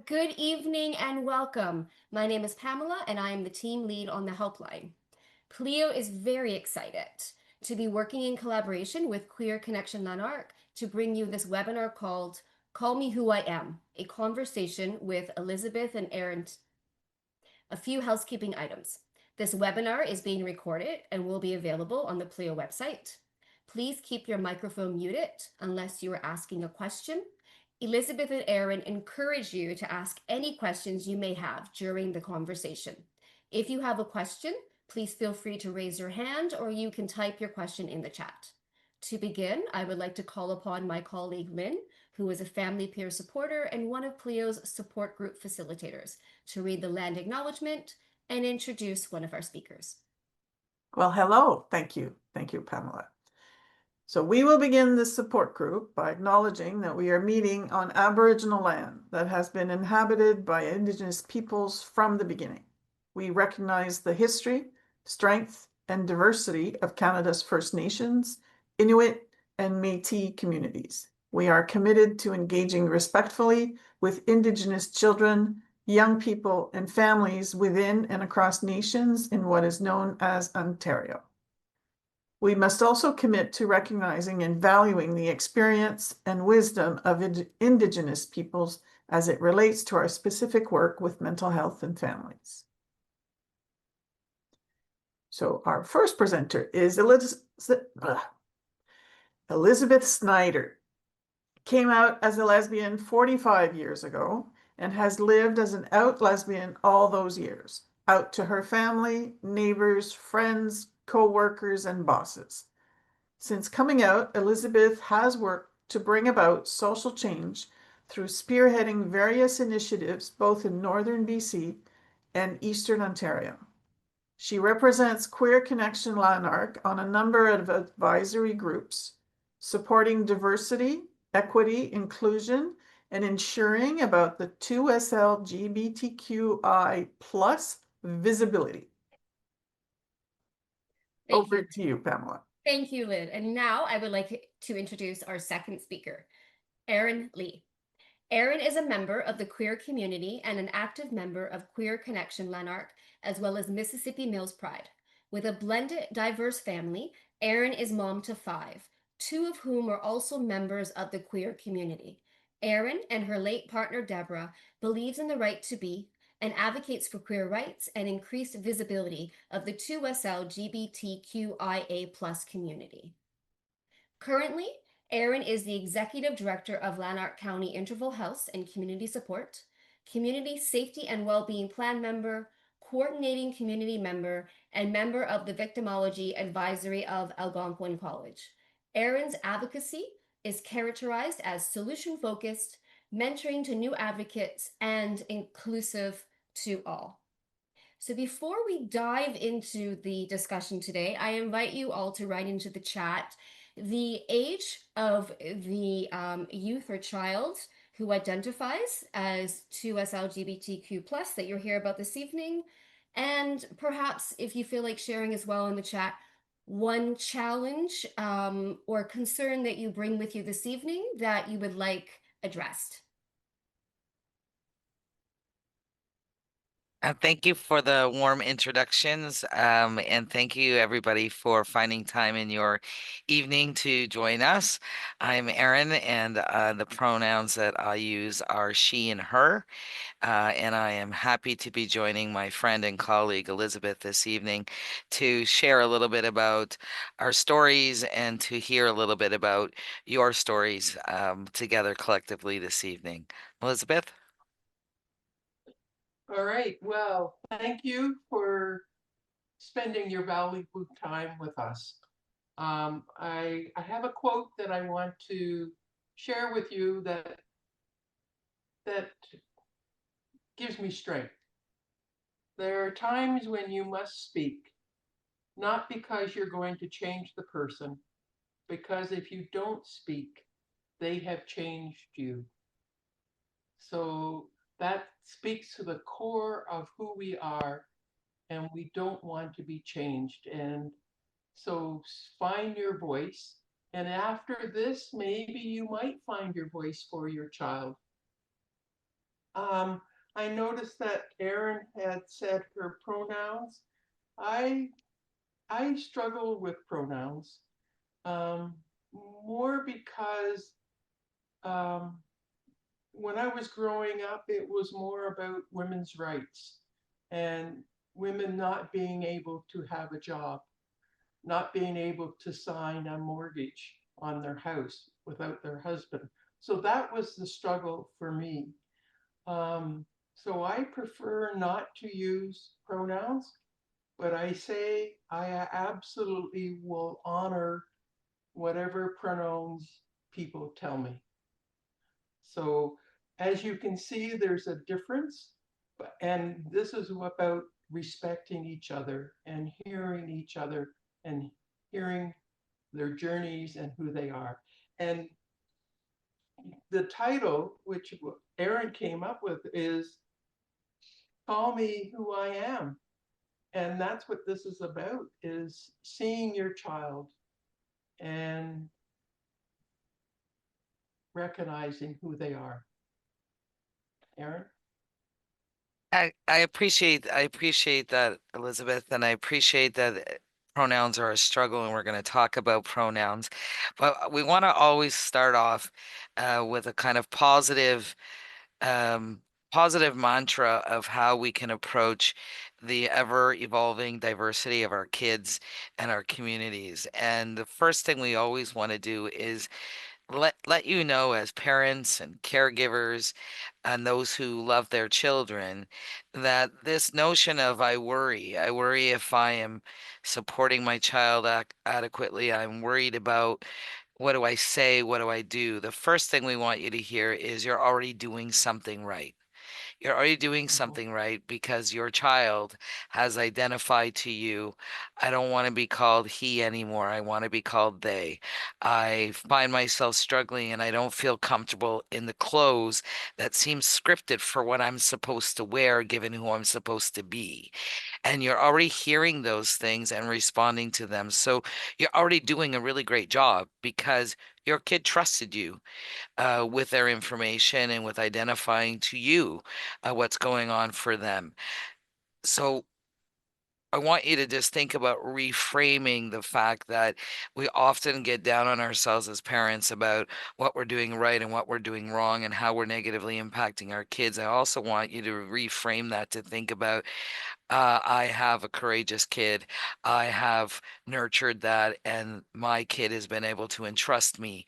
Good evening and welcome. My name is Pamela and I am the team lead on the helpline. Pleo is very excited to be working in collaboration with Queer Connection Lanark to bring you this webinar called Call Me Who I Am, a conversation with Elizabeth and Erin. A few housekeeping items. This webinar is being recorded and will be available on the Pleo website. Please keep your microphone muted unless you are asking a question. Elizabeth and Erin encourage you to ask any questions you may have during the conversation. If you have a question, please feel free to raise your hand or you can type your question in the chat. To begin, I would like to call upon my colleague Lynn, who is a family peer supporter and one of Pleo's support group facilitators, to read the land acknowledgement and introduce one of our speakers. Well, hello. Thank you. Thank you, Pamela. So we will begin this support group by acknowledging that we are meeting on Aboriginal land that has been inhabited by Indigenous peoples from the beginning. We recognize the history, strength, and diversity of Canada's First Nations, Inuit, and Métis communities. We are committed to engaging respectfully with Indigenous children, young people, and families within and across nations in what is known as Ontario. We must also commit to recognizing and valuing the experience and wisdom of Indigenous peoples as it relates to our specific work with mental health and families. So our first presenter is Elizabeth Snyder. Came out as a lesbian 45 years ago and has lived as an out lesbian all those years, out to her family, neighbors, friends, co-workers, and bosses. Since coming out, Elizabeth has worked to bring about social change through spearheading various initiatives both in Northern BC and Eastern Ontario. She represents Queer Connection Lanark on a number of advisory groups, supporting diversity, equity, inclusion, and ensuring about the 2SL LGBTQI plus visibility. Over to you, Pamela. Thank you, Lynn. And now I would like to introduce our second speaker, Erin Lee. Erin is a member of the queer community and an active member of Queer Connection Lanark, as well as Mississippi Mills Pride. With a blended, diverse family, Erin is mom to 5, 2 of whom are also members of the queer community. Erin and her late partner, Deborah, believes in the right to be and advocates for queer rights and increased visibility of the 2SL LGBTQIA+ community. Currently, Erin is the Executive Director of Lanark County Interval Health and Community Support, Community Safety and Wellbeing Plan member, Coordinating Community member, and member of the Victimology Advisory of Algonquin College. Erin's advocacy is characterized as solution-focused, mentoring to new advocates, and inclusive to all. So before we dive into the discussion today, I invite you all to write into the chat the age of the youth or child who identifies as 2SL LGBTQ+ that you'll hear about this evening. And perhaps if you feel like sharing as well in the chat, one challenge or concern that you bring with you this evening that you would like addressed. Thank you for the warm introductions, and thank you everybody for finding time in your evening to join us. I'm Erin, and the pronouns that I use are she and her, and I am happy to be joining my friend and colleague Elizabeth this evening to share a little bit about our stories and to hear a little bit about your stories together collectively this evening. Elizabeth? All right, well, thank you for spending your valuable time with us. I have a quote that I want to share with you that gives me strength. There are times when you must speak, not because you're going to change the person, because if you don't speak, they have changed you. So that speaks to the core of who we are, and we don't want to be changed. And so find your voice. And after this, maybe you might find your voice for your child. I noticed that Erin had said her pronouns. I struggle with pronouns, um, more because um, when I was growing up, it was more about women's rights and women not being able to have a job, not being able to sign a mortgage on their house without their husband. So that was the struggle for me. So I prefer not to use pronouns, but I say I absolutely will honor whatever pronouns people tell me. So as you can see, there's a difference, and this is about respecting each other and hearing each other and hearing their journeys and who they are. And the title, which Erin came up with, is Call Me Who I Am. And that's what this is about, is seeing your child and recognizing who they are. Erin? I appreciate that, Elizabeth, and I appreciate that pronouns are a struggle, and we're going to talk about pronouns. But we want to always start off with a kind of um, positive mantra of how we can approach the ever evolving diversity of our kids and our communities. And the first thing we always want to do is let you know, as parents and caregivers and those who love their children, that this notion of I worry if I am supporting my child adequately, I'm worried about what do I say, what do I do. The first thing we want you to hear is you're already doing something right. You're already doing something right because your child has identified to you, I don't want to be called he anymore. I want to be called they. I find myself struggling and I don't feel comfortable in the clothes that seem scripted for what I'm supposed to wear, given who I'm supposed to be. And you're already hearing those things and responding to them. So you're already doing a really great job because your kid trusted you with their information and with identifying to you what's going on for them. So I want you to just think about reframing the fact that we often get down on ourselves as parents about what we're doing right and what we're doing wrong and how we're negatively impacting our kids. I also want you to reframe that to think about I have a courageous kid. I have nurtured that, and my kid has been able to entrust me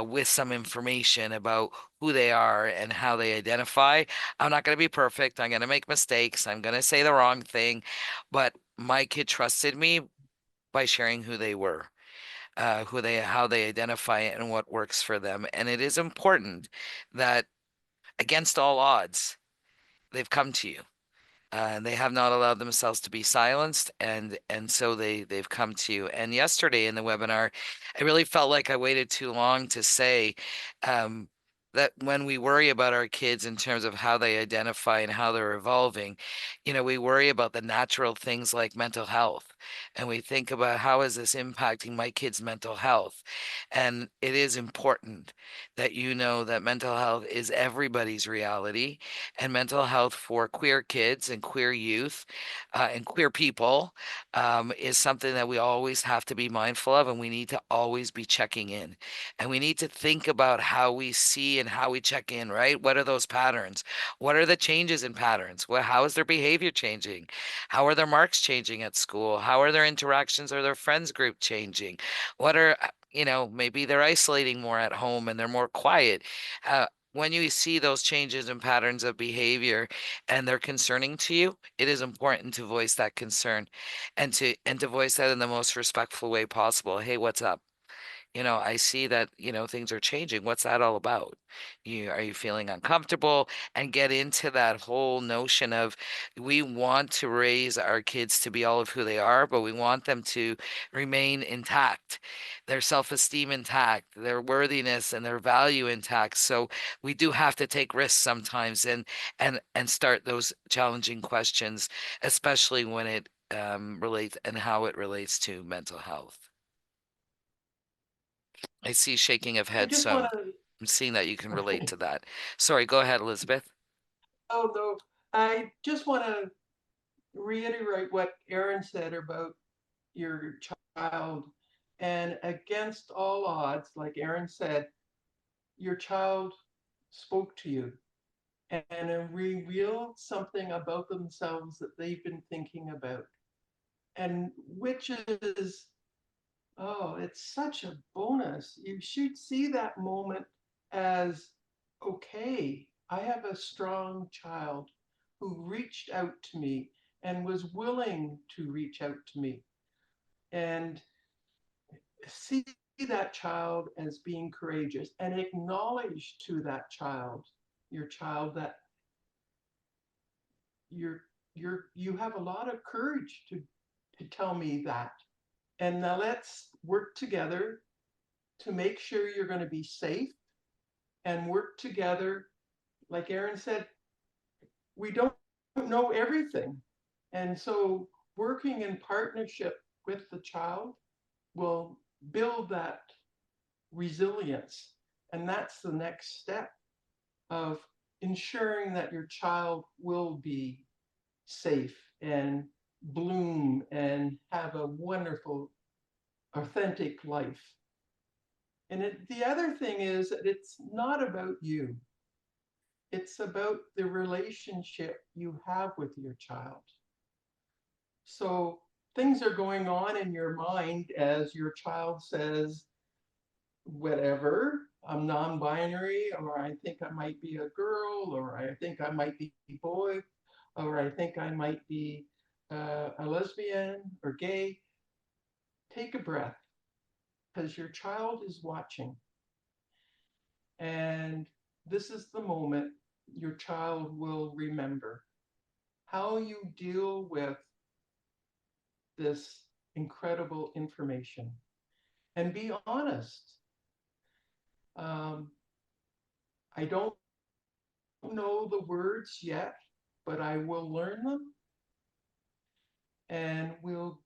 with some information about who they are and how they identify. I'm not going to be perfect. I'm going to make mistakes. I'm going to say the wrong thing, but my kid trusted me by sharing who they were. How they identify and what works for them. And it is important that against all odds, they've come to you. They have not allowed themselves to be silenced, and so they've come to you. And yesterday in the webinar, I really felt like I waited too long to say um, that when we worry about our kids in terms of how they identify and how they're evolving, we worry about the natural things like mental health, and we think about how is this impacting my kid's mental health. And it is important that you know that mental health is everybody's reality, and mental health for queer kids and queer youth and queer people is something that we always have to be mindful of, and we need to always be checking in. And we need to think about how we see and how we check in, right? What are those patterns? What are the changes in patterns? How is their behavior changing? How are their marks changing at school? How are their interactions or their friends group changing? What are, maybe they're isolating more at home and they're more quiet. When you see those changes in patterns of behavior and they're concerning to you, it is important to voice that concern and to voice that in the most respectful way possible. Hey, what's up? I see that, things are changing. What's that all about? Are you feeling uncomfortable? And get into that whole notion of we want to raise our kids to be all of who they are, but we want them to remain intact, their self-esteem intact, their worthiness and their value intact. So we do have to take risks sometimes and start those challenging questions, especially when it relates and how it relates to mental health. I see shaking of I heads, just so want to I'm seeing that you can relate to that. Sorry, go ahead, Elizabeth. no. I just want to reiterate what Aaron said about your child. And against all odds, like Aaron said, your child spoke to you and revealed something about themselves that they've been thinking about. And which is, oh, it's such a bonus. You should see that moment as, okay, I have a strong child who reached out to me and was willing to reach out to me. And see that child as being courageous and acknowledge to that child, your child, that you have a lot of courage to tell me that. And now let's work together to make sure you're going to be safe and work together. Like Aaron said, we don't know everything. And so working in partnership with the child will build that resilience. And that's the next step of ensuring that your child will be safe and bloom and have a wonderful, authentic life. And the other thing is that it's not about you. It's about the relationship you have with your child. So things are going on in your mind as your child says, whatever, I'm non-binary, or I think I might be a girl, or I think I might be a boy, or I think I might be a lesbian or gay. Take a breath, because your child is watching. And this is the moment your child will remember how you deal with this incredible information. And be honest. I don't know the words yet, but I will learn them. And we'll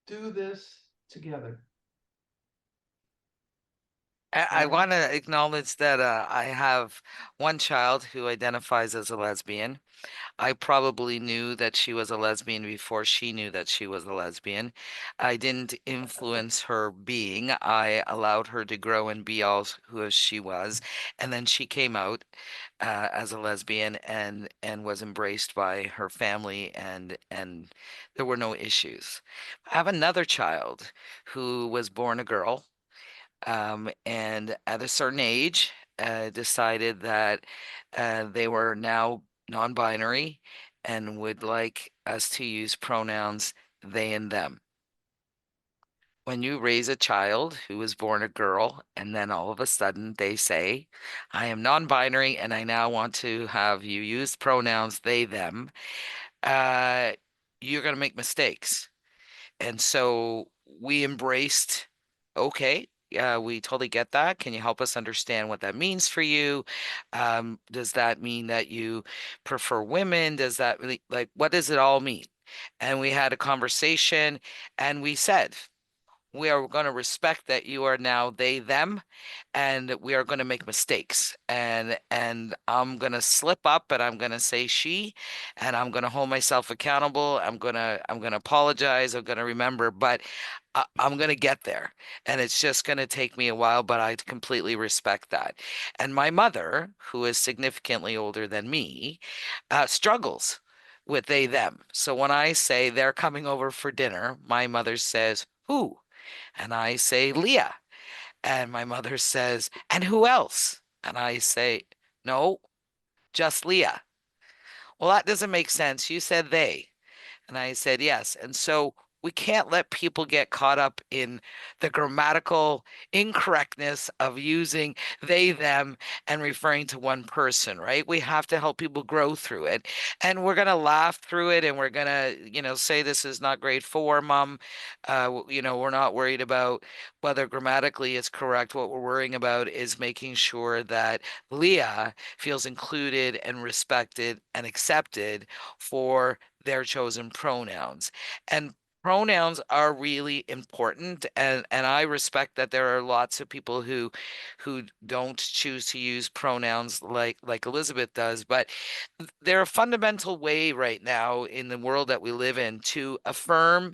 do this together. I Aaron? want to acknowledge that I have one child who identifies as a lesbian. I probably knew that she was a lesbian before she knew that she was a lesbian. I didn't influence her being. I allowed her to grow and be all who she was. And then she came out as a lesbian and was embraced by her family and there were no issues. I have another child who was born a girl and at a certain age decided that they were now non-binary and would like us to use pronouns they and them. When you raise a child who was born a girl and then all of a sudden they say, I am non-binary and I now want to have you use pronouns they, them, uh, you're going to make mistakes. And so we embraced, okay, yeah, we totally get that. Can you help us understand what that means for you? Does that mean that you prefer women? Does that really, like, what does it all mean? And we had a conversation and we said, we are going to respect that you are now they, them, and we are going to make mistakes. And I'm going to slip up and I'm going to say she, and I'm going to hold myself accountable. I'm going to apologize. I'm going to remember, but I'm going to get there. And it's just going to take me a while, but I completely respect that. And my mother, who is significantly older than me, struggles with they, them. So when I say they're coming over for dinner, my mother says, who? And I say, Leah. And my mother says, and who else? And I say, no, just Leah. Well, that doesn't make sense. You said they. And I said, yes. And so we can't let people get caught up in the grammatical incorrectness of using they, them, and referring to one person, right? We have to help people grow through it. And we're going to laugh through it and we're going to, say this is not grade 4, Mom. We're not worried about whether grammatically it's correct. What we're worrying about is making sure that Leah feels included and respected and accepted for their chosen pronouns. And pronouns are really important, and I respect that there are lots of people who don't choose to use pronouns like Elizabeth does, but they're a fundamental way right now in the world that we live in to affirm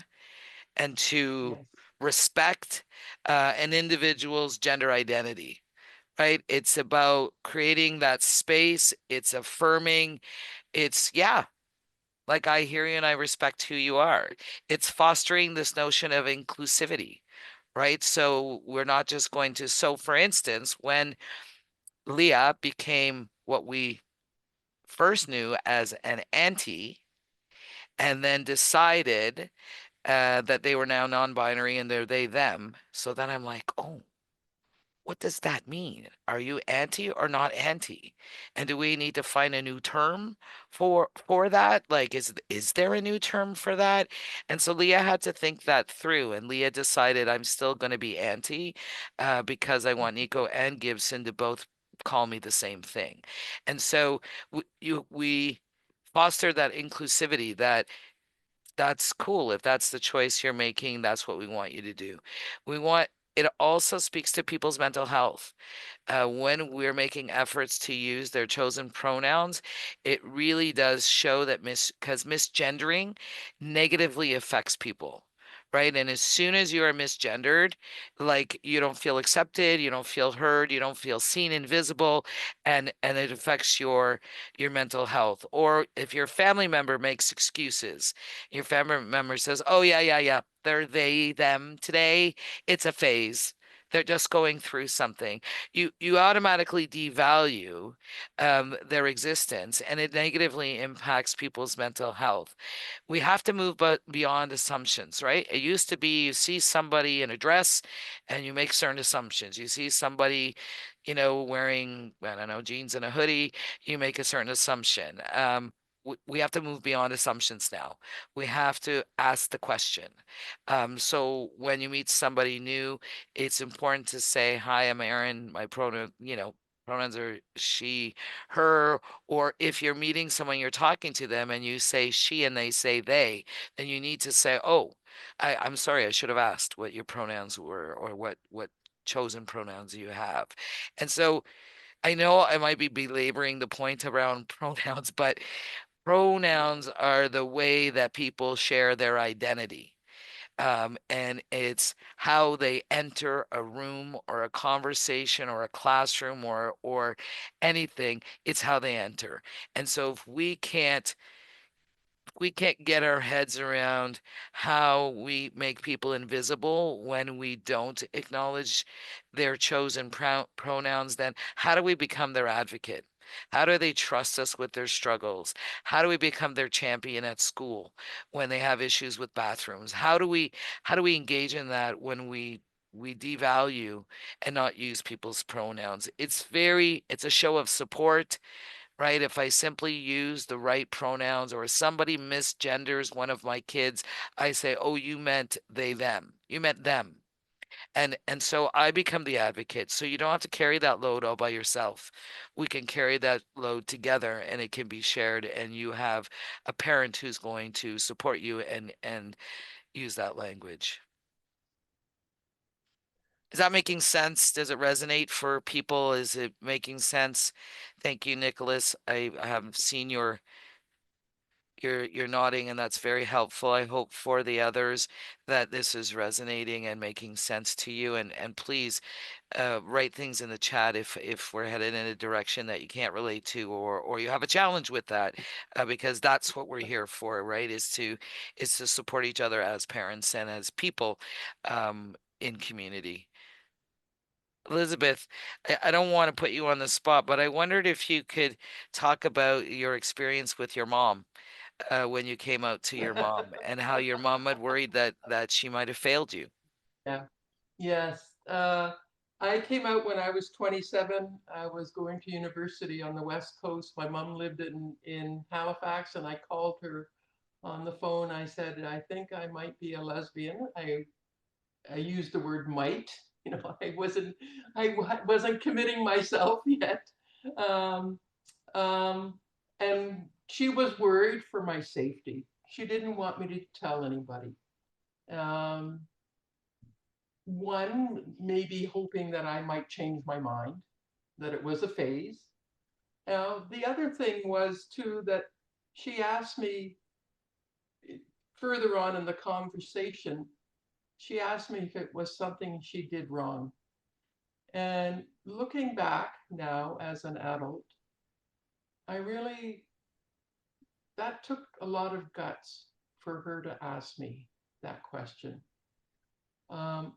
and to Yes. respect an individual's gender identity. Right? It's about creating that space. It's affirming. It's, yeah, like I hear you and I respect who you are. It's fostering this notion of inclusivity, right? So we're not just going to, so for instance, when Leah became what we first knew as an auntie and then decided that they were now non-binary and they're they them. So then I'm like, oh, what does that mean? Are you anti or not anti? And do we need to find a new term for that? Like, is there a new term for that? And so Leah had to think that through, and Leah decided I'm still going to be anti because I want Nico and Gibson to both call me the same thing. And so we foster that inclusivity that that's cool. If that's the choice you're making, that's what we want you to do. We want it also speaks to people's mental health. When we're making efforts to use their chosen pronouns, it really does show that because misgendering negatively affects people, right? And as soon as you are misgendered, like you don't feel accepted, you don't feel heard, you don't feel seen and visible, and it affects your mental health. Or if your family member makes excuses, your family member says, "Oh yeah, yeah, yeah, they're they them today. It's a phase. They're just going through something." You automatically devalue their existence, and it negatively impacts people's mental health. We have to move but beyond assumptions, right? It used to be you see somebody in a dress and you make certain assumptions. You see somebody, wearing, I don't know, jeans and a hoodie, you make a certain assumption. We have to move beyond assumptions now. We have to ask the question. So when you meet somebody new, it's important to say, "Hi, I'm Erin. My pronouns are she, her," or if you're meeting someone, you're talking to them and you say she and they say they, then you need to say, "Oh, I'm sorry, I should have asked what your pronouns were or what chosen pronouns you have." And so I know I might be belaboring the point around pronouns, but pronouns are the way that people share their identity. And it's how they enter a room or a conversation or a classroom or anything. It's how they enter. And so if we can't get our heads around how we make people invisible when we don't acknowledge their chosen pronouns, then how do we become their advocate? How do they trust us with their struggles? How do we become their champion at school when they have issues with bathrooms? How do we engage in that when we devalue and not use people's pronouns? It's a show of support, right? If I simply use the right pronouns or somebody misgenders one of my kids, I say, "Oh, you meant they, them. You meant them." And so I become the advocate. So you don't have to carry that load all by yourself. We can carry that load together and it can be shared, and you have a parent who's going to support you and use that language. Is that making sense? Does it resonate for people? Is it making sense? Thank you, Nicholas. I have seen you're nodding, and that's very helpful. I hope for the others that this is resonating and making sense to you. And please write things in the chat if we're headed in a direction that you can't relate to, or you have a challenge with that, because that's what we're here for, right? Is to support each other as parents and as people in community. Elizabeth, I don't want to put you on the spot, but I wondered if you could talk about your experience with your mom when you came out to your mom and how your mom had worried that she might have failed you. Yeah. Yes. I came out when I was 27. I was going to university on the West Coast. My mom lived in Halifax, and I called her on the phone. I said, "I think I might be a lesbian." I used the word might. I wasn't committing myself yet. Um, and she was worried for my safety. She didn't want me to tell anybody. Um, one, maybe hoping that I might change my mind, that it was a phase. The other thing was too that she asked me further on in the conversation, she asked me if it was something she did wrong. And looking back now as an adult, I really, that took a lot of guts for her to ask me that question. And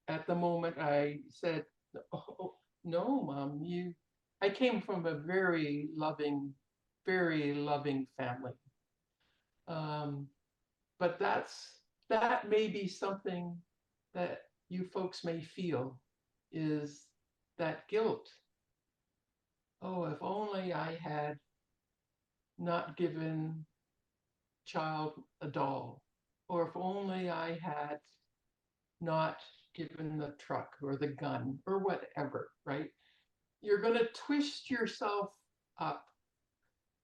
at the moment, I said, "Oh, no, Mom, I came from a very loving family. Um, but that may be something that you folks may feel is that guilt. Oh, if only I had not given child a doll, or if only I had not given the truck or the gun or whatever, right? You're going to twist yourself up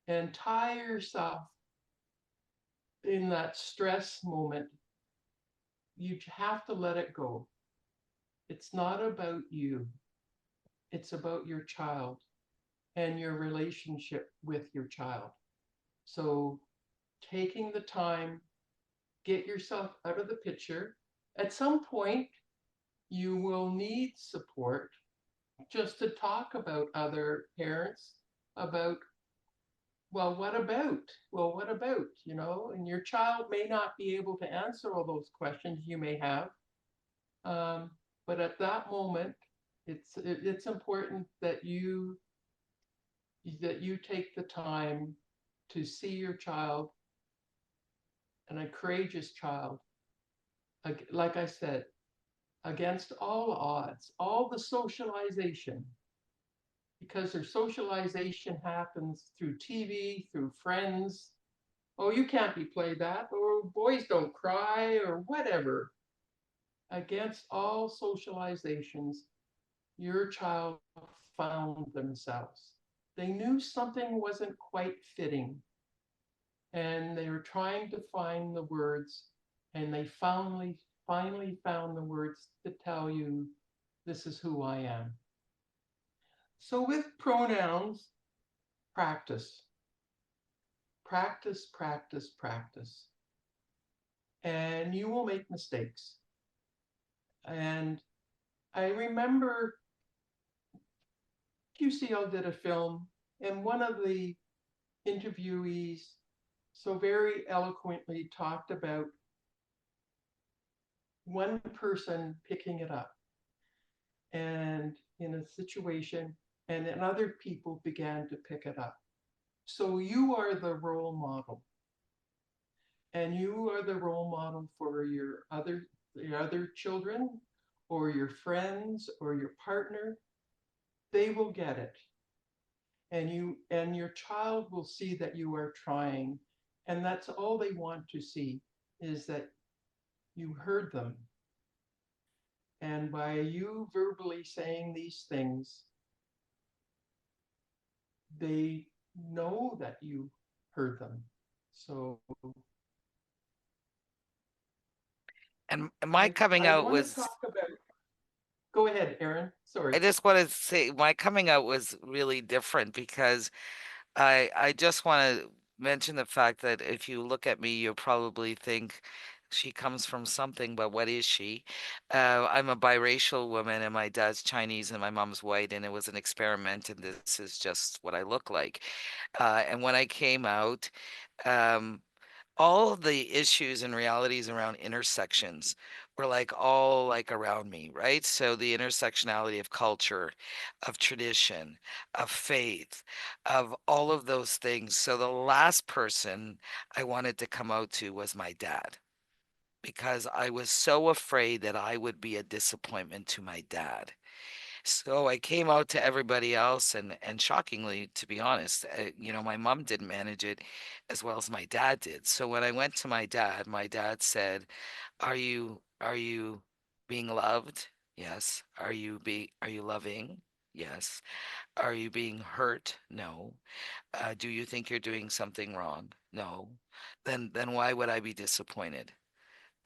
and tie yourself in that stress moment. You have to let it go. It's not about you, it's about your child and your relationship with your child. So, taking the time, get yourself out of the picture. At some point, you will need support just to talk about other parents about, well, what about? Well, what about? You know, and your child may not be able to answer all those questions you may have. Um, but at that moment, it's important that you take the time to see your child, and a courageous child, like I said, against all odds, all the socialization, because their socialization happens through TV, through friends. Oh, you can't be played that, or boys don't cry, or whatever. Against all socializations, your child found themselves. They knew something wasn't quite fitting, and they were trying to find the words, and they finally found the words to tell you, this is who I am. So with pronouns, practice, practice, practice, practice. And you will make mistakes. And I remember QCL did a film, and one of the interviewees so very eloquently talked about one person picking it up and in a situation, and then other people began to pick it up. So you are the role model, and you are the role model for your other children or your friends or your partner. They will get it, and your child will see that you are trying, and that's all they want to see, is that you heard them. And by you verbally saying these things, they know that you heard them. So And my coming I out want to was, talk about, go ahead, Aaron. Sorry. I just want to say my coming out was really different because I just want to mention the fact that if you look at me, you'll probably think she comes from something, but what is she? I'm a biracial woman, and my dad's Chinese and my mom's white, and it was an experiment, and this is just what I look like. And when I came out, um, all of the issues and realities around intersections were like all like around me, right? So the intersectionality of culture, of tradition, of faith, of all of those things. So the last person I wanted to come out to was my dad, because I was so afraid that I would be a disappointment to my dad. So I came out to everybody else, and shockingly, to be honest, my mom didn't manage it as well as my dad did. So when I went to my dad said, "Are you being loved? Yes. Are you loving? Yes. Are you being hurt? No. Do you think you're doing something wrong? No. Then why would I be disappointed?"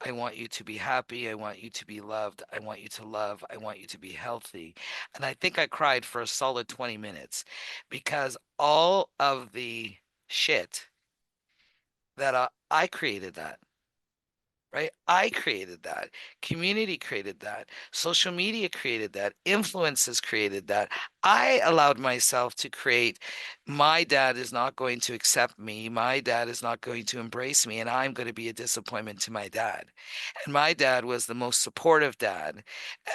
I want you to be happy. I want you to be loved. I want you to love. I want you to be healthy. And I think I cried for a solid 20 minutes because all of the shit that I created that. Right? I created that. Community created that. Social media created that. Influences created that. I allowed myself to create. My dad is not going to accept me. My dad is not going to embrace me, and I'm going to be a disappointment to my dad. And my dad was the most supportive dad,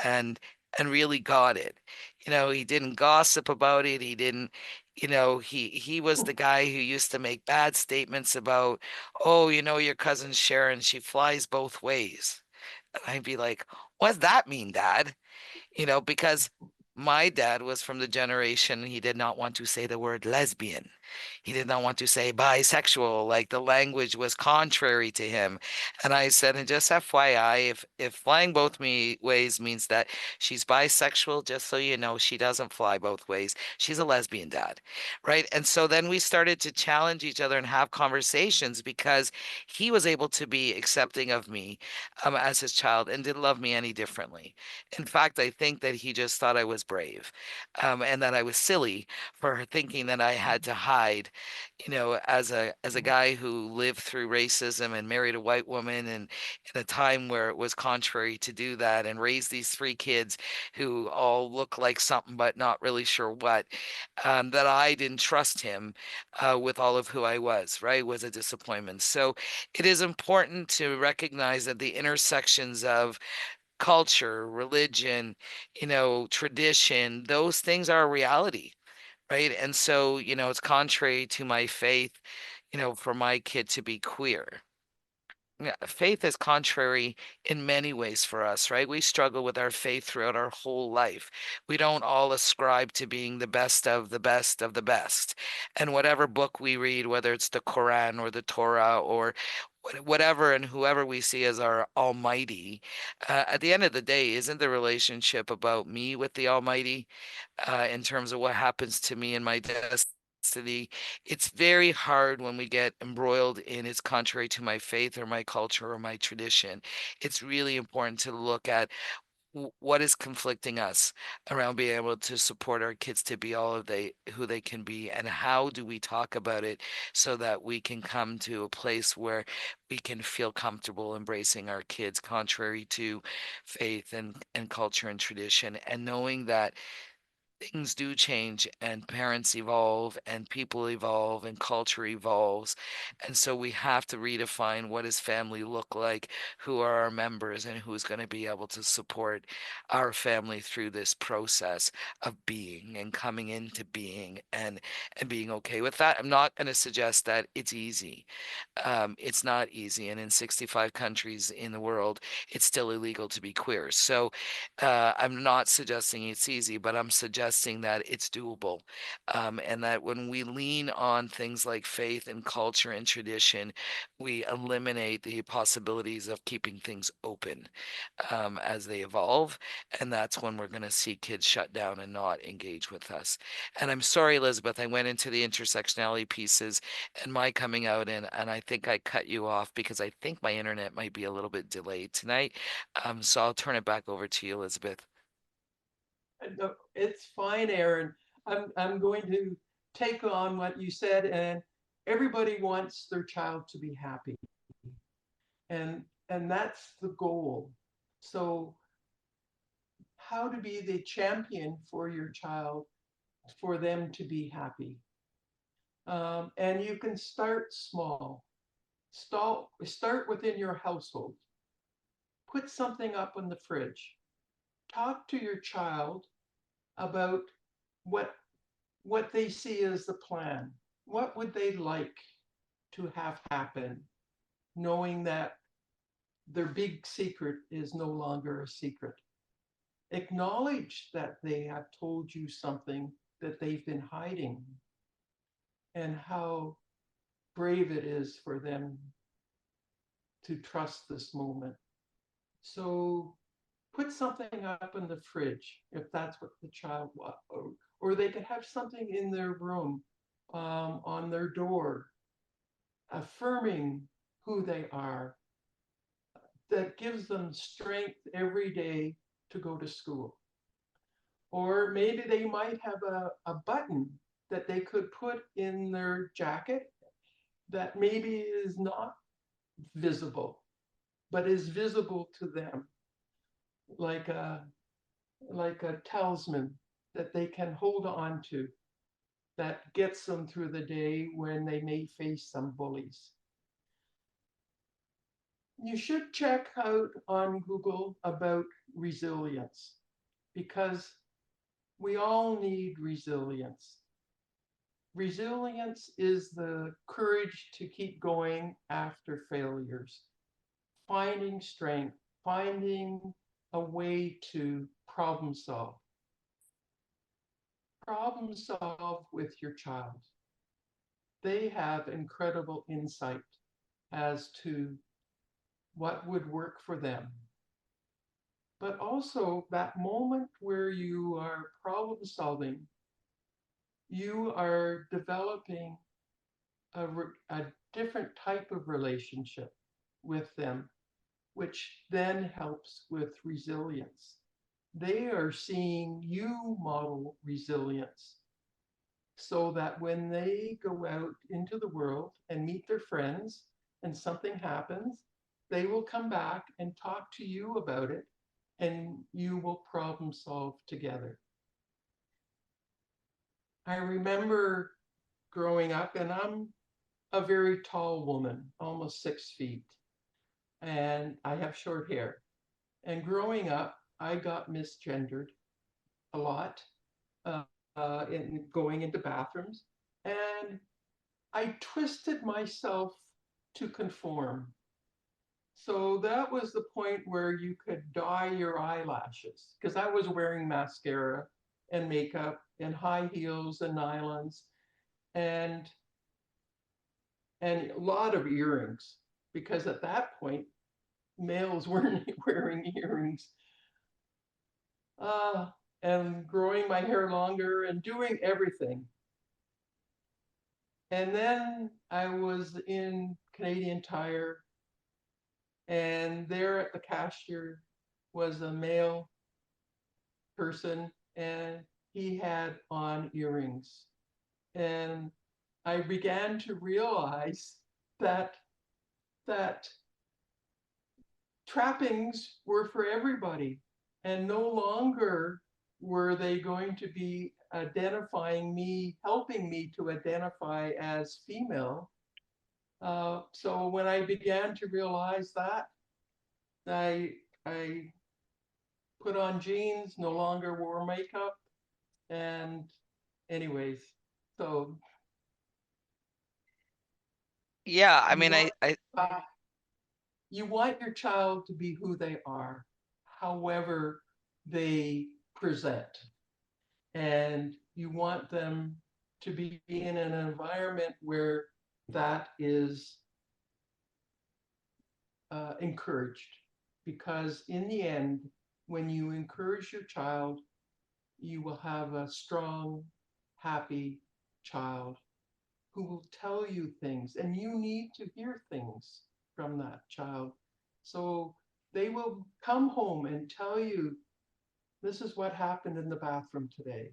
and really got it. He didn't gossip about it. He didn't. He was the guy who used to make bad statements about, oh, your cousin Sharon, she flies both ways. And I'd be like, what's that mean, Dad? Because my dad was from the generation, he did not want to say the word lesbian. He did not want to say bisexual, like the language was contrary to him. And I said, and just FYI, if flying both ways means that she's bisexual, just so you know, she doesn't fly both ways. She's a lesbian, Dad. Right. And so then we started to challenge each other and have conversations because he was able to be accepting of me as his child and didn't love me any differently. In fact, I think that he just thought I was brave, and that I was silly for thinking that I had to hide, as a guy who lived through racism and married a white woman, and in a time where it was contrary to do that, and raised these three kids who all look like something but not really sure what, that I didn't trust him with all of who I was, right? Was a disappointment. So it is important to recognize that the intersections of culture, religion, tradition, those things are a reality, right? And so, it's contrary to my faith, for my kid to be queer. Yeah, faith is contrary in many ways for us, right? We struggle with our faith throughout our whole life. We don't all ascribe to being the best of the best of the best. And whatever book we read, whether it's the Quran or the Torah or whatever and whoever we see as our Almighty, at the end of the day, isn't the relationship about me with the Almighty, in terms of what happens to me and my destiny? It's very hard when we get embroiled in it's contrary to my faith or my culture or my tradition. It's really important to look at what is conflicting us around being able to support our kids to be all of who they can be, and how do we talk about it so that we can come to a place where we can feel comfortable embracing our kids contrary to faith and culture and tradition, and knowing that things do change and parents evolve and people evolve and culture evolves. And so we have to redefine what does family look like, who are our members, and who's going to be able to support our family through this process of being and coming into being and being okay with that. I'm not going to suggest that it's easy. It's not easy. And in 65 countries in the world, it's still illegal to be queer. So I'm not suggesting it's easy, but I'm suggesting that it's doable. And that when we lean on things like faith and culture and tradition, we eliminate the possibilities of keeping things open as they evolve. And that's when we're going to see kids shut down and not engage with us. And I'm sorry, Elizabeth, I went into the intersectionality pieces and my coming out, and I think I cut you off because I think my internet might be a little bit delayed tonight. So I'll turn it back over to you, Elizabeth. No, it's fine, Aaron. I'm going to take on what you said, and everybody wants their child to be happy. And that's the goal. So how to be the champion for your child, for them to be happy. And you can start small. Start within your household. Put something up in the fridge. Talk to your child about what they see as the plan. What would they like to have happen, knowing that their big secret is no longer a secret? Acknowledge that they have told you something that they've been hiding, and how brave it is for them to trust this moment. So put something up in the fridge if that's what the child wants, or they could have something in their room, on their door, affirming who they are, that gives them strength every day to go to school. Or maybe they might have a button that they could put in their jacket that maybe is not visible, but is visible to them, like a talisman that they can hold on to, that gets them through the day when they may face some bullies. You should check out on Google about resilience, because we all need resilience. Resilience is the courage to keep going after failures, finding strength, finding a way to problem solve. Problem solve with your child. They have incredible insight as to what would work for them. But also that moment where you are problem solving, you are developing a different type of relationship with them, which then helps with resilience. They are seeing you model resilience, so that when they go out into the world and meet their friends and something happens, they will come back and talk to you about it, and you will problem solve together. I remember growing up, and I'm a very tall woman, almost 6 feet, and I have short hair. And growing up, I got misgendered a lot in going into bathrooms, and I twisted myself to conform. So that was the point where you could dye your eyelashes, because I was wearing mascara and makeup and high heels and nylons and a lot of earrings, because at that point males weren't wearing earrings. And growing my hair longer and doing everything. And then I was in Canadian Tire, and there at the cashier was a male person, and he had on earrings. And I began to realize that trappings were for everybody, and no longer were they going to be identifying me, helping me to identify as female. So when I began to realize that, I put on jeans, no longer wore makeup, and anyways, so Yeah, I you mean, want you want your child to be who they are, however they present. And you want them to be in an environment where that is encouraged. Because in the end, when you encourage your child, you will have a strong, happy child who will tell you things, and you need to hear things from that child. So they will come home and tell you, this is what happened in the bathroom today.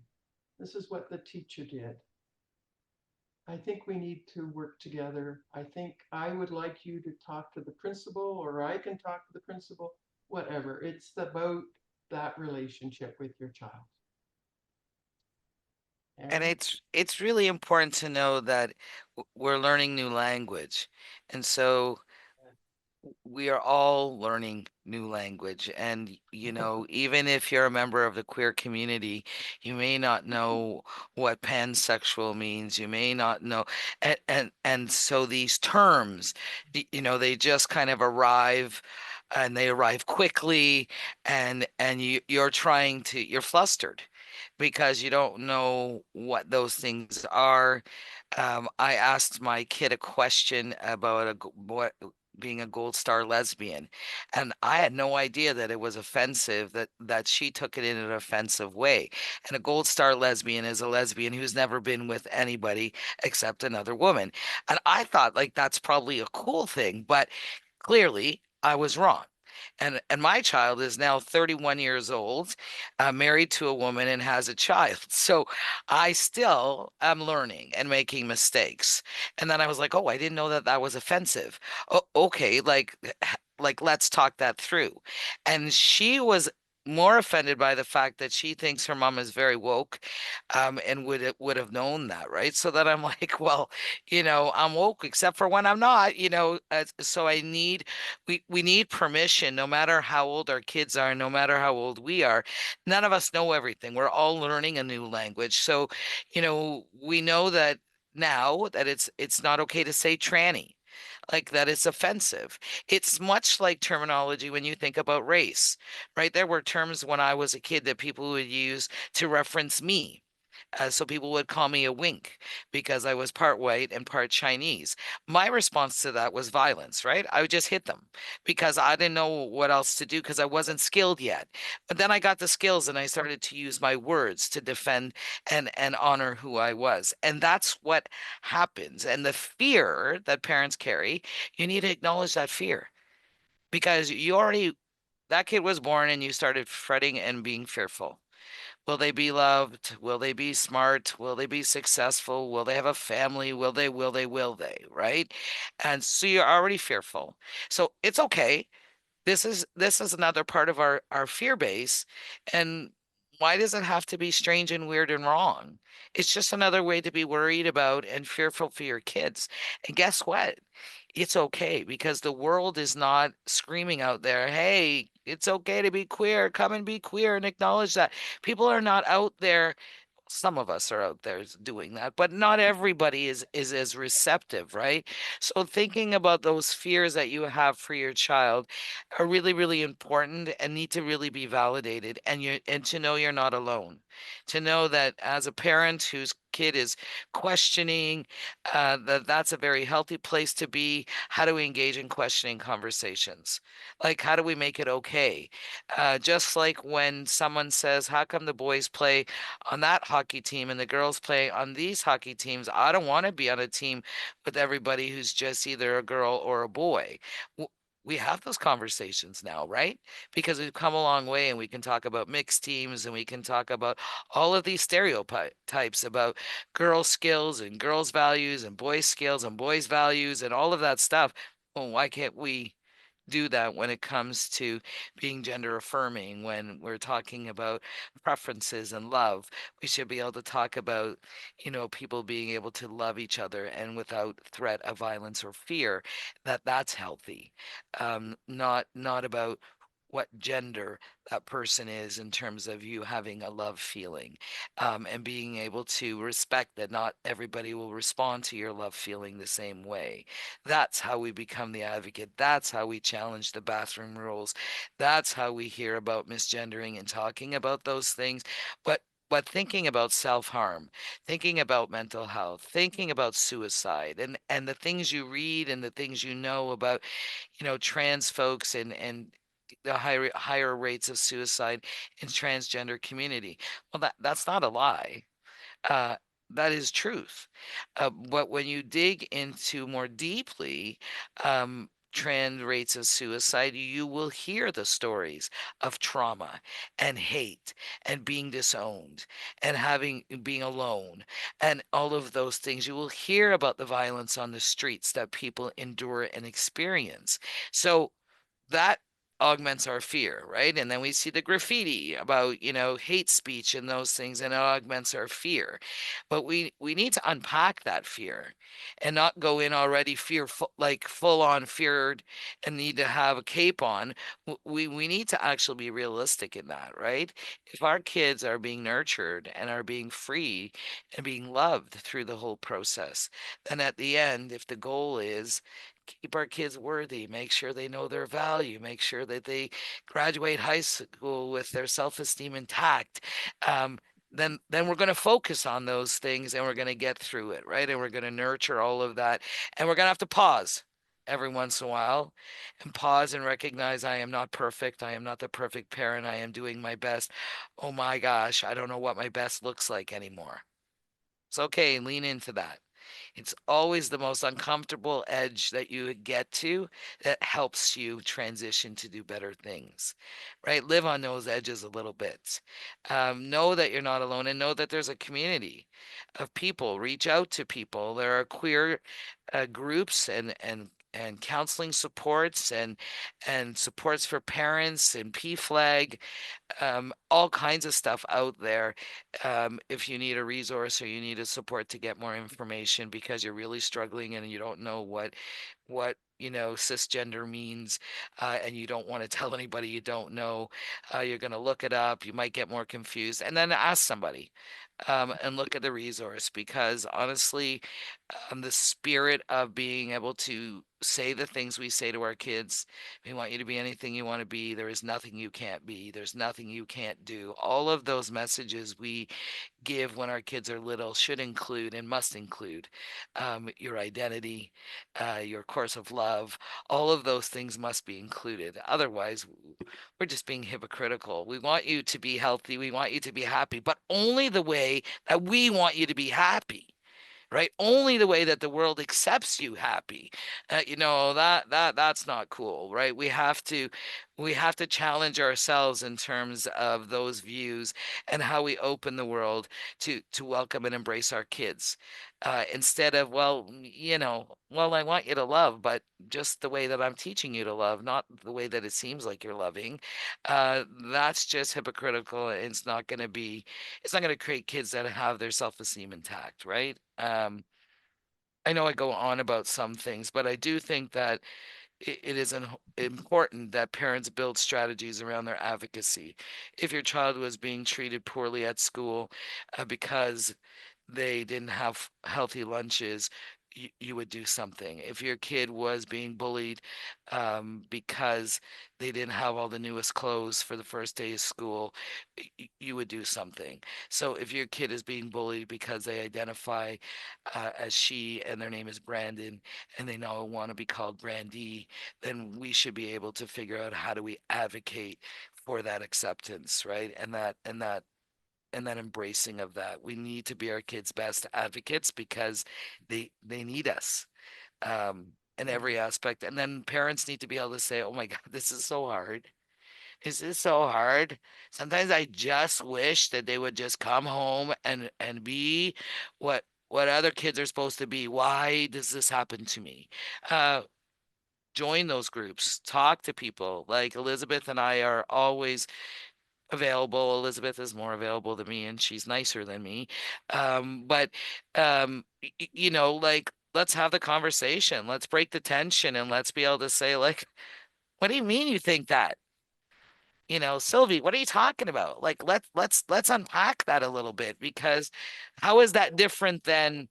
This is what the teacher did. I think we need to work together. I think I would like you to talk to the principal, or I can talk to the principal, whatever. It's about that relationship with your child. and Aaron? it's really important to know that we're learning new language. And so we are all learning new language. And, even if you're a member of the queer community, you may not know what pansexual means. You may not know. And so these terms, they just kind of arrive, and they arrive quickly, and you're flustered because you don't know what those things are. I asked my kid a question about what being a Gold Star lesbian, and I had no idea that it was offensive, that she took it in an offensive way. And a Gold Star lesbian is a lesbian who's never been with anybody except another woman. And I thought, like, that's probably a cool thing, but clearly I was wrong. And my child is now 31 years old, married to a woman and has a child. So I still am learning and making mistakes. And then I was like, oh, I didn't know that that was offensive. Oh, okay, like let's talk that through. And she was more offended by the fact that she thinks her mom is very woke, and would have known that, right? So that I'm like, well, I'm woke except for when I'm not, so we need permission, no matter how old our kids are, no matter how old we are. None of us know everything. We're all learning a new language. So, we know that now that it's not okay to say tranny, like that it's offensive. It's much like terminology when you think about race, right? There were terms when I was a kid that people would use to reference me. So people would call me a wink because I was part white and part Chinese. My response to that was violence, right? I would just hit them because I didn't know what else to do because I wasn't skilled yet. But then I got the skills and I started to use my words to defend and honor who I was. And that's what happens. And the fear that parents carry, you need to acknowledge that fear because that kid was born and you started fretting and being fearful. Will they be loved? Will they be smart? Will they be successful? Will they have a family? Will they, right? And so you're already fearful. So it's okay. This is another part of our fear base. And why does it have to be strange and weird and wrong? It's just another way to be worried about and fearful for your kids. And guess what? It's okay because the world is not screaming out there, hey, it's okay to be queer. Come and be queer and acknowledge that. People are not out there. Some of us are out there doing that, but not everybody is as receptive, right? So thinking about those fears that you have for your child are really, really important and need to really be validated, and to know you're not alone. To know that as a parent whose kid is questioning, that's a very healthy place to be. How do we engage in questioning conversations? Like, how do we make it okay? Just like when someone says, how come the boys play on that hockey team and the girls play on these hockey teams? I don't want to be on a team with everybody who's just either a girl or a boy. We have those conversations now, right? Because we've come a long way and we can talk about mixed teams and we can talk about all of these stereotypes about girl skills and girls' values and boys' skills and boys' values and all of that stuff. Well, why can't we do that when it comes to being gender affirming, when we're talking about preferences and love? We should be able to talk about, people being able to love each other and without threat of violence or fear, that's healthy. Not about what gender that person is in terms of you having a love feeling, and being able to respect that not everybody will respond to your love feeling the same way. That's how we become the advocate. That's how we challenge the bathroom rules. That's how we hear about misgendering and talking about those things. But thinking about self-harm, thinking about mental health, thinking about suicide, and the things you read and the things you know about, trans folks and the higher rates of suicide in transgender community. Well, that's not a lie. Uh, that is truth. But when you dig into more deeply, trend rates of suicide, you will hear the stories of trauma and hate and being disowned and being alone and all of those things. You will hear about the violence on the streets that people endure and experience. So that augments our fear, right? And then we see the graffiti about, hate speech and those things, and it augments our fear. But we need to unpack that fear and not go in already fearful, like full on feared and need to have a cape on. We need to actually be realistic in that, right? If our kids are being nurtured and are being free and being loved through the whole process, then at the end, if the goal is keep our kids worthy, make sure they know their value, make sure that they graduate high school with their self-esteem intact, then we're going to focus on those things and we're going to get through it, right? And we're going to nurture all of that. And we're going to have to pause every once in a while and pause and recognize I am not perfect. I am not the perfect parent. I am doing my best. Oh my gosh, I don't know what my best looks like anymore. It's okay. Lean into that. It's always the most uncomfortable edge that you would get to that helps you transition to do better things, right? Live on those edges a little bit. Know that you're not alone and know that there's a community of people. Reach out to people. There are queer groups and counseling supports and supports for parents and PFLAG, all kinds of stuff out there. If you need a resource or you need a support to get more information because you're really struggling and you don't know what cisgender means, and you don't want to tell anybody you don't know, you're going to look it up. You might get more confused, and then ask somebody, and look at the resource, because honestly, the spirit of being able to say the things we say to our kids, we want you to be anything you want to be. There is nothing you can't be. There's nothing you can't do. All of those messages we give when our kids are little should include and must include your identity, your course of love. All of those things must be included. Otherwise, we're just being hypocritical. We want you to be healthy. We want you to be happy, but only the way that we want you to be happy, right? Only the way that the world accepts you happy. That's not cool, right? We have to challenge ourselves in terms of those views and how we open the world to welcome and embrace our kids. Instead of, I want you to love, but just the way that I'm teaching you to love, not the way that it seems like you're loving. That's just hypocritical. It's not going to create kids that have their self-esteem intact, right? I know I go on about some things, but I do think that it is important that parents build strategies around their advocacy. If your child was being treated poorly at school because they didn't have healthy lunches, you would do something. If your kid was being bullied because they didn't have all the newest clothes for the first day of school, you would do something. So if your kid is being bullied because they identify as she and their name is Brandon and they now want to be called Brandy, then we should be able to figure out how do we advocate for that acceptance, right? And that embracing of that. We need to be our kids' best advocates because they need us in every aspect. And then parents need to be able to say, "Oh my God, this is so hard. This is so hard. Sometimes I just wish that they would just come home and be what other kids are supposed to be. Why does this happen to me?" Join those groups, talk to people. Like Elizabeth and I are always available. Elizabeth is more available than me and she's nicer than me. But like, let's have the conversation. Let's break the tension and let's be able to say, like, what do you mean you think that? Sylvie, what are you talking about? Like, let's unpack that a little bit, because how is that different than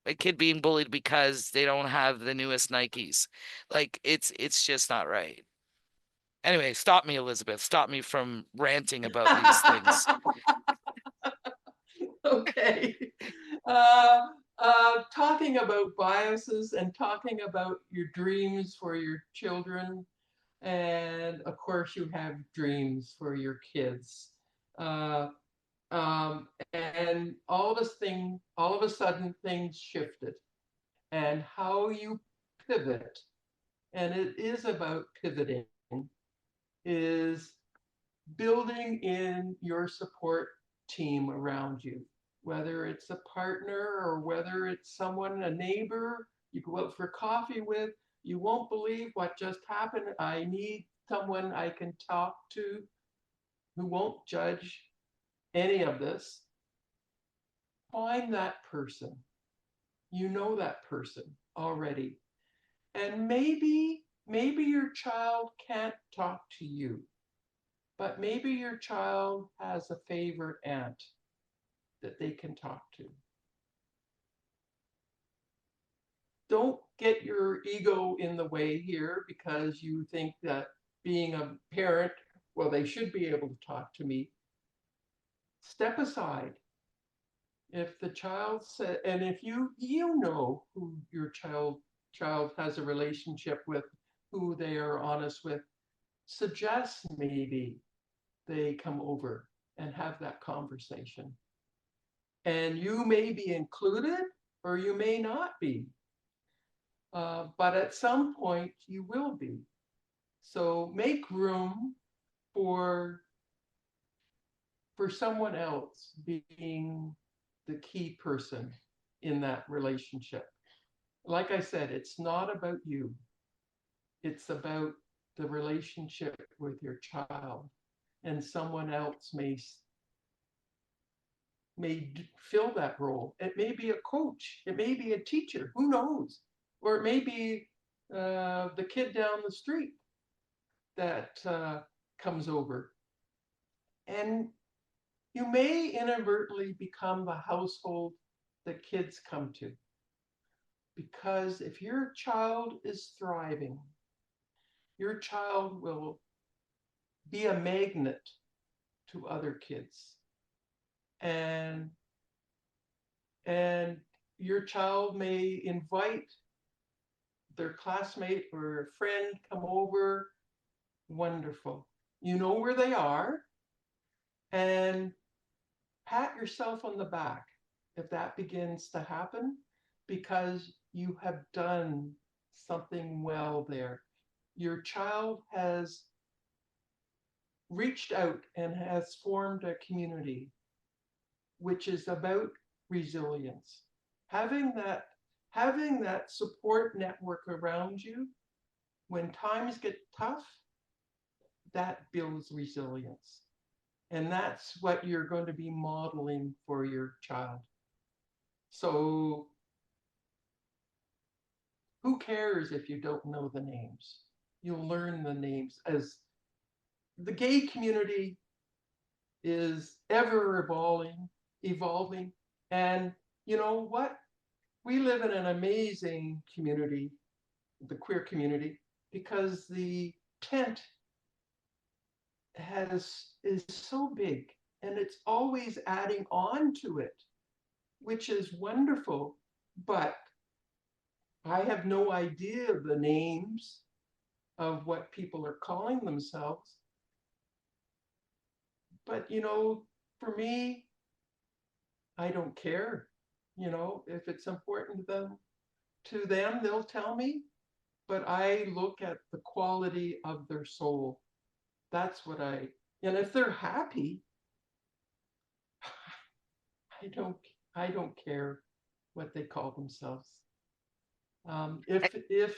a kid being bullied because they don't have the newest Nikes? Like, it's just not right. Anyway, stop me, Elizabeth. Stop me from ranting about these things. Okay. Talking about biases and talking about your dreams for your children. And of course, you have dreams for your kids. And all of a sudden, things shifted. And how you pivot, and it is about pivoting, is building in your support team around you, whether it's a partner or whether it's someone, a neighbor you go out for coffee with. You won't believe what just happened. I need someone I can talk to who won't judge any of this. Find that person. You know that person already. And maybe your child can't talk to you, but maybe your child has a favorite aunt that they can talk to. Don't get your ego in the way here because you think that being a parent, well, they should be able to talk to me. Step aside. If the child said, and if you know who your child has a relationship with, who they are honest with, suggest maybe they come over and have that conversation. And you may be included, or you may not be. But at some point you will be. So make room for someone else being the key person in that relationship. Like I said, it's not about you. It's about the relationship with your child, and someone else may fill that role. It may be a coach, it may be a teacher, who knows? Or it may be the kid down the street that comes over. And you may inadvertently become the household that kids come to. Because if your child is thriving, your child will be a magnet to other kids. And your child may invite their classmate or a friend come over. Wonderful. You know where they are, and pat yourself on the back if that begins to happen, because you have done something well there. Your child has reached out and has formed a community which is about resilience. Having that support network around you when times get tough, that builds resilience. And that's what you're going to be modeling for your child. So who cares if you don't know the names? You'll learn the names. As the gay community is ever evolving. And you know what? We live in an amazing community, the queer community, because the tent is so big, and it's always adding on to it, which is wonderful. But I have no idea of the names of what people are calling themselves. But for me, I don't care. If it's important to them, they'll tell me. But I look at the quality of their soul. That's what and if they're happy, I don't care what they call themselves. If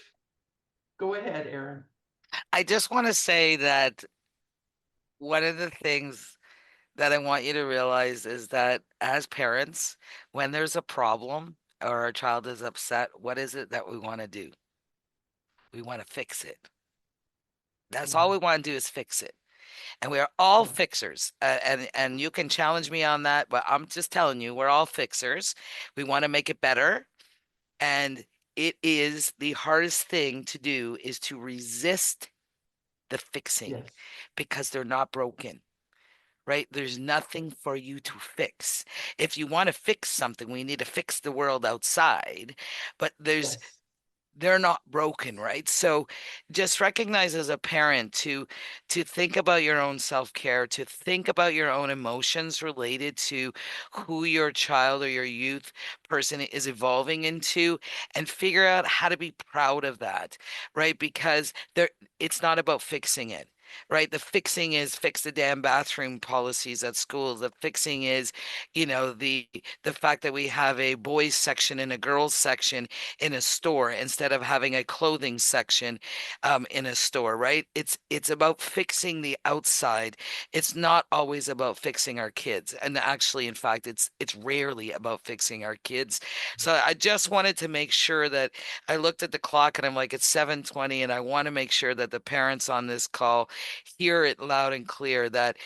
Go ahead, Aaron. I just want to say that one of the things that I want you to realize is that as parents, when there's a problem or our child is upset, what is it that we want to do? We want to fix it. That's all we want to do is fix it. And we are all fixers. And you can challenge me on that, but I'm just telling you, we're all fixers. We want to make it better. And it is the hardest thing to do is to resist the fixing Yes. because they're not broken. Right? There's nothing for you to fix. If you want to fix something, we need to fix the world outside, but Yes. they're not broken, right? So just recognize as a parent to think about your own self-care, to think about your own emotions related to who your child or your youth person is evolving into, and figure out how to be proud of that, right? Because it's not about fixing it. Right. The fixing is fix the damn bathroom policies at schools. The fixing is, the fact that we have a boys section and a girls section in a store instead of having a clothing section in a store, right? It's about fixing the outside. It's not always about fixing our kids. And actually, in fact, it's rarely about fixing our kids. So I just wanted to make sure that I looked at the clock and I'm like, it's 7:20, and I want to make sure that the parents on this call hear it loud and clear that,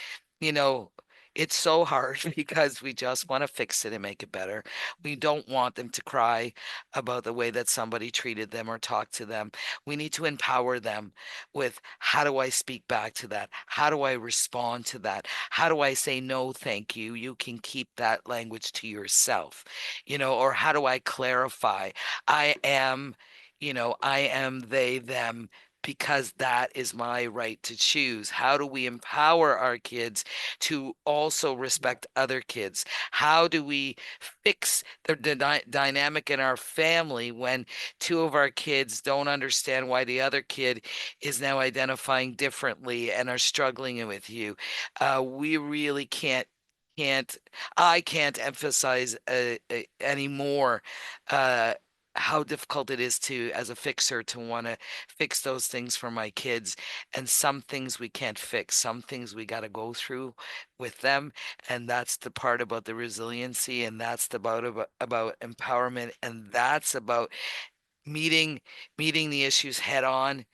it's so hard because we just want to fix it and make it better. We don't want them to cry about the way that somebody treated them or talked to them. We need to empower them with, how do I speak back to that? How do I respond to that? How do I say, no, thank you? You can keep that language to yourself, or how do I clarify? I am they, them, because that is my right to choose. How do we empower our kids to also respect other kids? How do we fix the dynamic in our family when two of our kids don't understand why the other kid is now identifying differently and are struggling with you? We really can't I can't emphasize anymore how difficult it is to, as a fixer, to want to fix those things for my kids. And some things we can't fix, some things we got to go through with them. And that's the part about the resiliency, and that's the about empowerment, and that's about meeting the issues head on,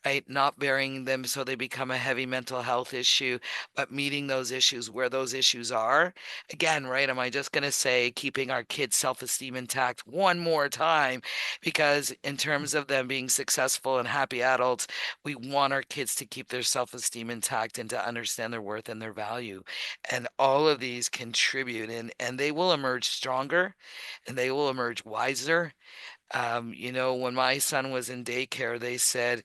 right? Not burying them so they become a heavy mental health issue, but meeting those issues where those issues are. Again, right? Am I just going to say keeping our kids' self-esteem intact one more time? Because in terms of them being successful and happy adults, we want our kids to keep their self-esteem intact and to understand their worth and their value. And all of these contribute, and they will emerge stronger and they will emerge wiser. When my son was in daycare, they said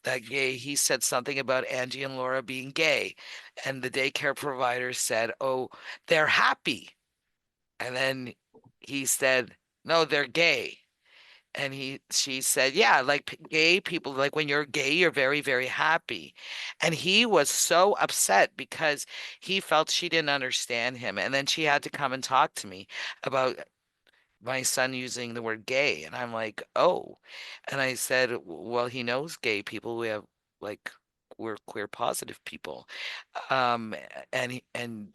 that he said something about Angie and Laura being gay. And the daycare provider said, "Oh, they're happy." And then he said, "No, they're gay." And she said, "Yeah, like gay people, like when you're gay, you're very, very happy." And he was so upset because he felt she didn't understand him. And then she had to come and talk to me about my son using the word gay. And I'm like, "Oh." And I said, "Well, he knows gay people. We have like we're queer positive people." And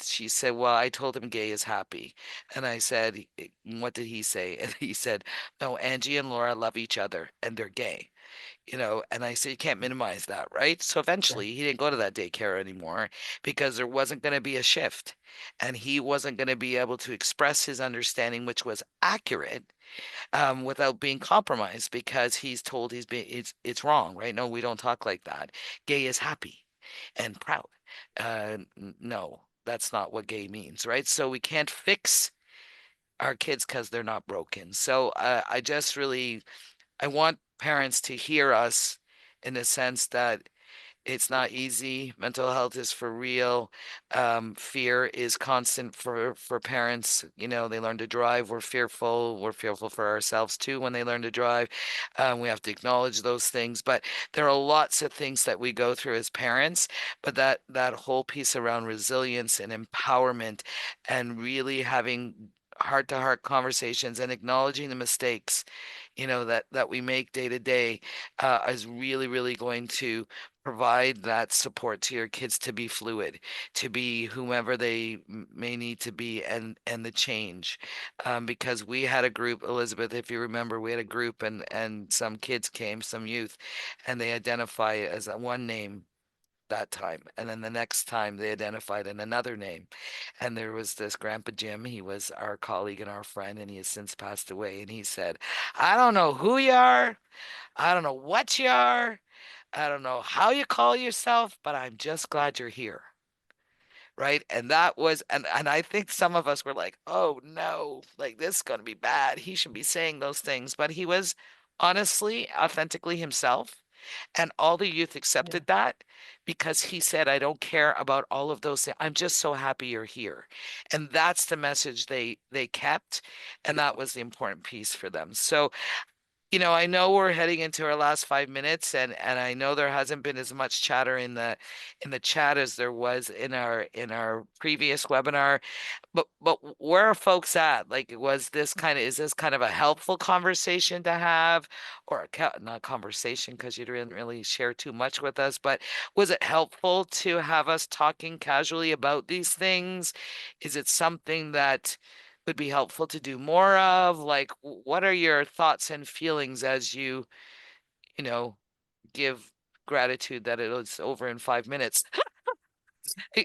she said, "Well, I told him gay is happy." And I said, "What did he say?" And he said, "No, Angie and Laura love each other and they're gay." And I said, "You can't minimize that, right?" So eventually he didn't go to that daycare anymore because there wasn't going to be a shift, and he wasn't going to be able to express his understanding, which was accurate, without being compromised, because he's told it's wrong, right? No, we don't talk like that. Gay is happy and proud. No, that's not what gay means, right? So we can't fix our kids because they're not broken. So I want parents to hear us in the sense that it's not easy. Mental health is for real. Fear is constant for parents. They learn to drive. We're fearful. We're fearful for ourselves too when they learn to drive. We have to acknowledge those things. But there are lots of things that we go through as parents. But that whole piece around resilience and empowerment, and really having heart-to-heart conversations and acknowledging the mistakes, that we make day to day, is really, really going to provide that support to your kids to be fluid, to be whomever they may need to be, and the change. Because we had a group, Elizabeth, if you remember, we had a group, and some kids came, some youth, and they identify as one name that time. And then the next time they identified in another name. And there was this Grandpa Jim. He was our colleague and our friend, and he has since passed away. And he said, "I don't know who you are. I don't know what you are. I don't know how you call yourself, but I'm just glad you're here." Right. And that was, and I think some of us were like, "Oh no, like this is going to be bad. He should be saying those things." But he was honestly, authentically himself. And all the youth accepted that because he said, "I don't care about all of those things. I'm just so happy you're here." And that's the message they kept. And that was the important piece for them. So I know we're heading into our last 5 minutes, and I know there hasn't been as much chatter in the chat as there was in our previous webinar. But where are folks at? Like, is this kind of a helpful conversation to have, or not conversation because you didn't really share too much with us, but was it helpful to have us talking casually about these things? Is it something that would be helpful to do more of? Like, what are your thoughts and feelings as you know, give gratitude that it was over in 5 minutes?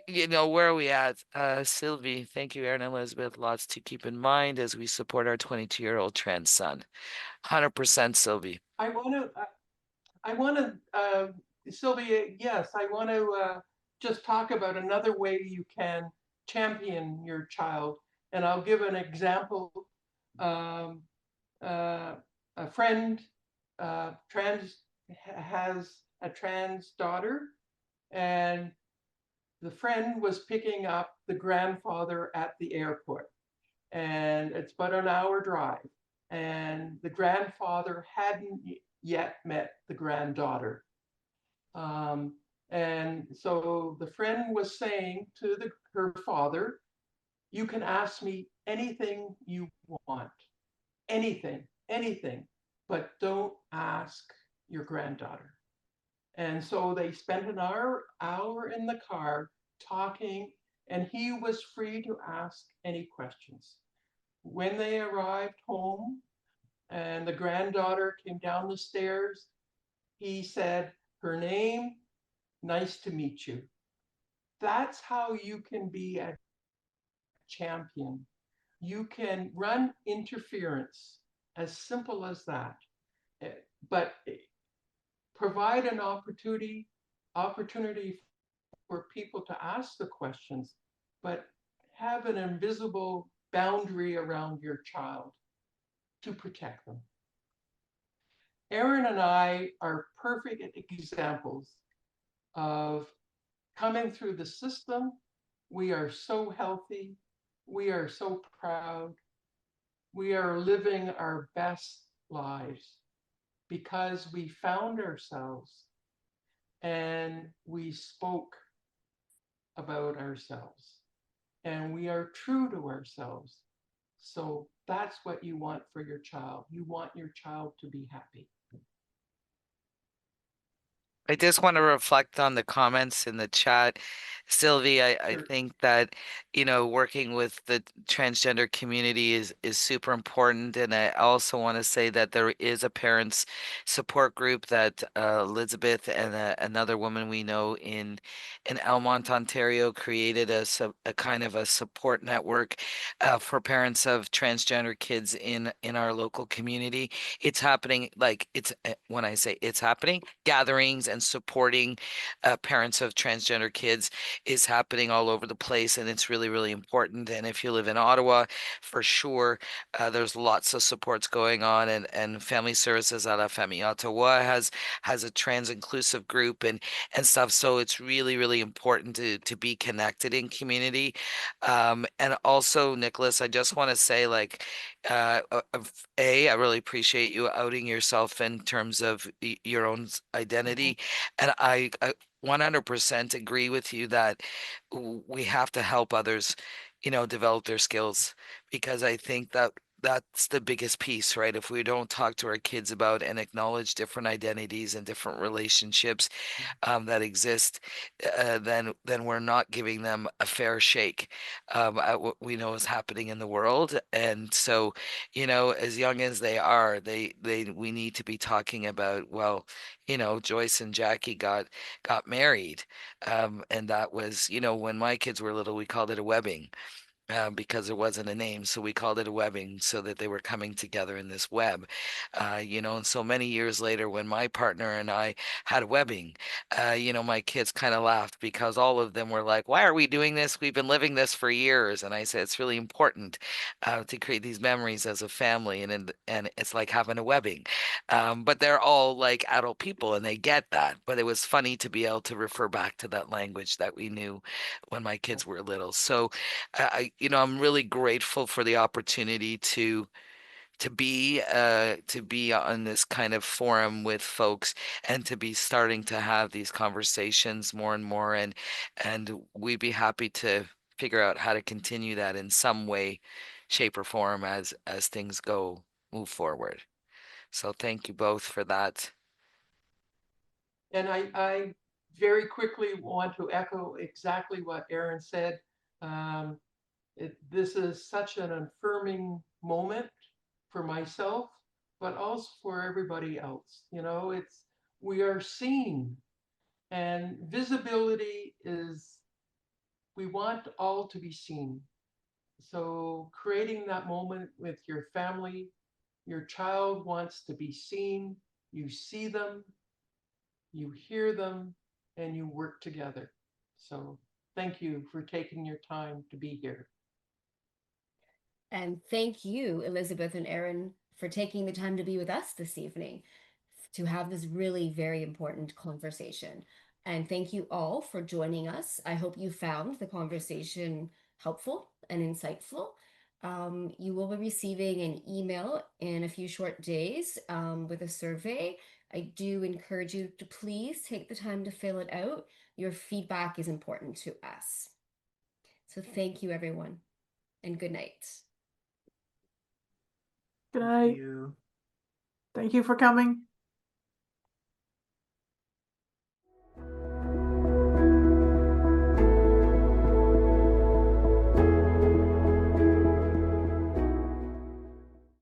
Where are we at? Sylvie, thank you, Erin and Elizabeth. Lots to keep in mind as we support our 22-year-old trans son. 100% Sylvie. I want to, Sylvia, yes, I want to just talk about another way you can champion your child. And I'll give an example. A friend, trans, has a trans daughter, and the friend was picking up the grandfather at the airport. And it's about an hour drive. And the grandfather hadn't yet met the granddaughter. And so the friend was saying to her father, "You can ask me anything you want, anything, but don't ask your granddaughter." And so they spent an hour in the car talking, and he was free to ask any questions. When they arrived home and the granddaughter came down the stairs, he said, "Her name, nice to meet you." That's how you can be a champion. You can run interference, as simple as that. But provide an opportunity for people to ask the questions, but have an invisible boundary around your child to protect them. Erin and I are perfect examples of coming through the system. We are so healthy. We are so proud. We are living our best lives because we found ourselves and we spoke about ourselves and we are true to ourselves. So that's what you want for your child. You want your child to be happy. I just want to reflect on the comments in the chat. Sylvie, I Sure. think that, working with the transgender community is super important. And I also want to say that there is a parents support group that Elizabeth and another woman we know in Elmont, Ontario, created a kind of a support network for parents of transgender kids in our local community. It's happening, like when I say it's happening, gatherings and supporting parents of transgender kids is happening all over the place, and it's really, really important. And if you live in Ottawa, for sure, there's lots of supports going on, and Family Services à la Famille Ottawa has a trans inclusive group and stuff. So it's really, really important to be connected in community. And also, Nicholas, I just want to say, like, I really appreciate you outing yourself in terms of your own identity. And I 100% agree with you that we have to help others, develop their skills, because I think that that's the biggest piece, right? If we don't talk to our kids about and acknowledge different identities and different relationships that exist, then we're not giving them a fair shake at what we know is happening in the world. And so, as young as they are, we need to be talking about, well, Joyce and Jackie got married, and that was, when my kids were little, we called it a webbing. Because there wasn't a name, so we called it a webbing, so that they were coming together in this web. And so many years later, when my partner and I had a webbing, my kids kind of laughed because all of them were like, "Why are we doing this? We've been living this for years." And I said, "It's really important to create these memories as a family, and it's like having a webbing." But they're all like adult people, and they get that. But it was funny to be able to refer back to that language that we knew when my kids were little. So I'm really grateful for the opportunity to be on this kind of forum with folks, and to be starting to have these conversations more and more, and we'd be happy to figure out how to continue that in some way, shape, or form as things move forward. So thank you both for that. And I very quickly want to echo exactly what Erin said. This is such an affirming moment for myself, but also for everybody else. We are seen, and visibility is, we want all to be seen. So creating that moment with your family, your child wants to be seen, you see them, you hear them, and you work together. So thank you for taking your time to be here. And thank you, Elizabeth and Erin, for taking the time to be with us this evening. to have this really very important conversation. And thank you all for joining us. I hope you found the conversation helpful and insightful. You will be receiving an email in a few short days with a survey. I do encourage you to please take the time to fill it out. Your feedback is important to us. So thank you, everyone, and good night. Good Thank night. you. Thank you for coming.